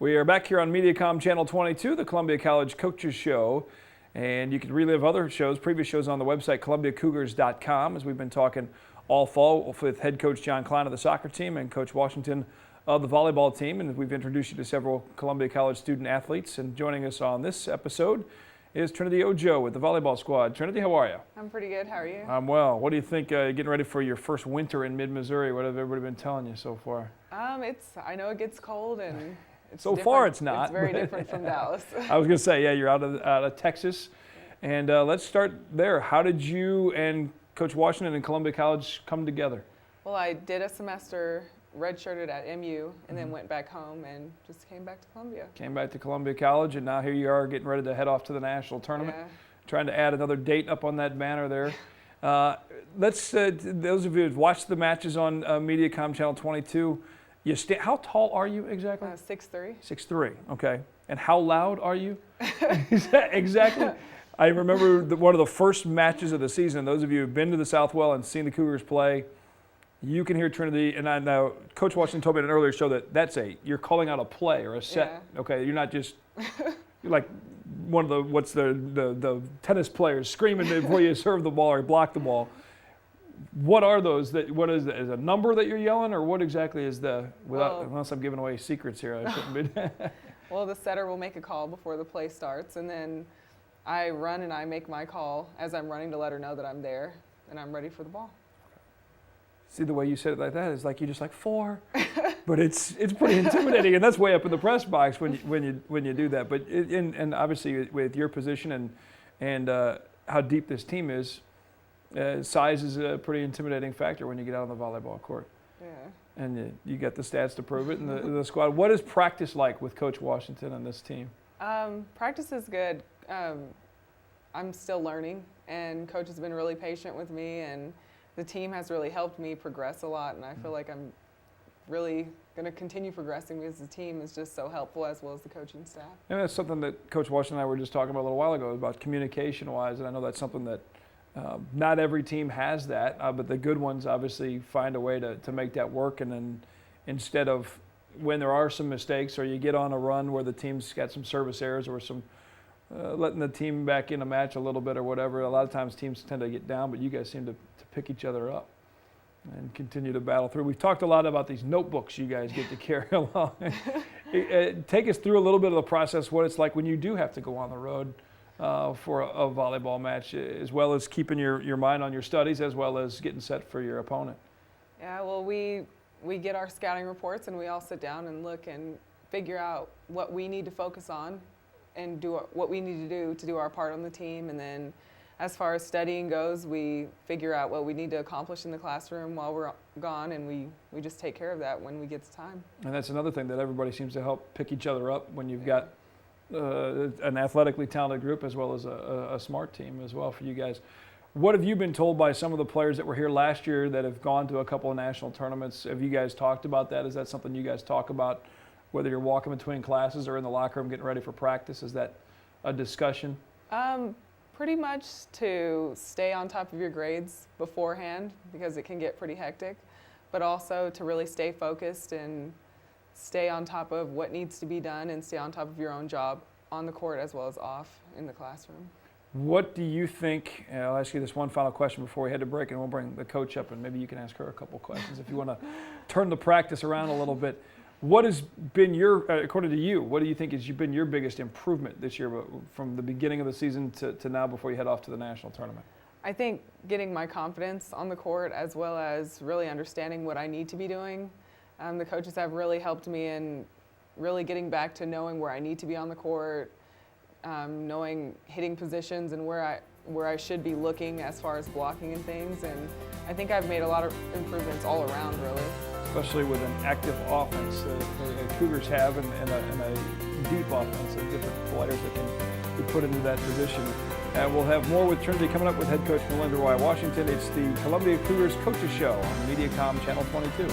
We are back here on MediaCom Channel 22, the Columbia College Coaches Show. And you can relive other shows, previous shows on the website, ColumbiaCougars.com, as we've been talking all fall with head coach John Klein of the soccer team and Coach Washington of the volleyball team. And we've introduced you to several Columbia College student athletes. And joining us on this episode is Trinity Ojo with the volleyball squad. Trinity, how are you? I'm pretty good. How are you? I'm well. What do you think, getting ready for your first winter in mid-Missouri? What have everybody been telling you so far? I know it gets cold and it's so far it's not. It's very different from Dallas. I was going to say, yeah, you're out of Texas. And let's start there. How did you and Coach Washington and Columbia College come together? Well, I did a semester redshirted at MU and then went back home and just came back to Columbia. Came back to Columbia College, and now here you are getting ready to head off to the national tournament. Yeah. Trying to add another date up on that banner there. Those of you who've watched the matches on MediaCom Channel 22, how tall are you exactly? 6'3". 6'3", okay. And how loud are you? Exactly. I remember one of the first matches of the season. Those of you who've been to the Southwell and seen the Cougars play, you can hear Trinity, and I know Coach Washington told me in an earlier show that you're calling out a play or a set. Yeah. Okay, you're not just you're like one of the tennis players screaming before you serve the ball or block the ball. What are those? What is a number that you're yelling, or what exactly is unless I'm giving away secrets here, I shouldn't be. Well, the setter will make a call before the play starts, and then I run and I make my call as I'm running to let her know that I'm there and I'm ready for the ball. See, the way you said it like that is like you're just like 4, but it's pretty intimidating, and that's way up in the press box when you do that. But and obviously with your position and how deep this team is, size is a pretty intimidating factor when you get out on the volleyball court. Yeah. And you get the stats to prove it, and the squad. What is practice like with Coach Washington and this team? Practice is good. I'm still learning, and Coach has been really patient with me, and the team has really helped me progress a lot, and I feel like I'm really going to continue progressing because the team is just so helpful, as well as the coaching staff. And that's something that Coach Washington and I were just talking about a little while ago about communication-wise, and I know that's something that not every team has that, but the good ones obviously find a way to make that work, and then instead of when there are some mistakes or you get on a run where the team's got some service errors or some letting the team back in a match a little bit or whatever, a lot of times teams tend to get down, but you guys seem to pick each other up and continue to battle through. We've talked a lot about these notebooks you guys get to carry along. Take us through a little bit of the process, what it's like when you do have to go on the road for a volleyball match, as well as keeping your mind on your studies, as well as getting set for your opponent. Yeah, well, we get our scouting reports, and we all sit down and look and figure out what we need to focus on and do what we need to do our part on the team. And then as far as studying goes, we figure out what we need to accomplish in the classroom while we're gone, and we just take care of that when we get the time. And that's another thing that everybody seems to help pick each other up when you've got an athletically talented group as well as a smart team as well for you guys. What have you been told by some of the players that were here last year that have gone to a couple of national tournaments? Have you guys talked about that? Is that something you guys talk about, whether you're walking between classes or in the locker room getting ready for practice? Is that a discussion? Pretty much to stay on top of your grades beforehand, because it can get pretty hectic, but also to really stay focused and stay on top of what needs to be done and stay on top of your own job on the court as well as off in the classroom. What do you think, I'll ask you this one final question before we head to break, and we'll bring the coach up, and maybe you can ask her a couple questions if you want to turn the practice around a little bit. What has been according to you, what do you think has been your biggest improvement this year from the beginning of the season to now before you head off to the national tournament? I think getting my confidence on the court, as well as really understanding what I need to be doing. The coaches have really helped me in really getting back to knowing where I need to be on the court, knowing hitting positions and where I should be looking as far as blocking and things. And I think I've made a lot of improvements all around, really. Especially with an active offense the Cougars have and a deep offense of different players that can be put into that position. And we'll have more with Trinity coming up with head coach Melinda Roy Washington. It's the Columbia Cougars Coaches Show on MediaCom Channel 22.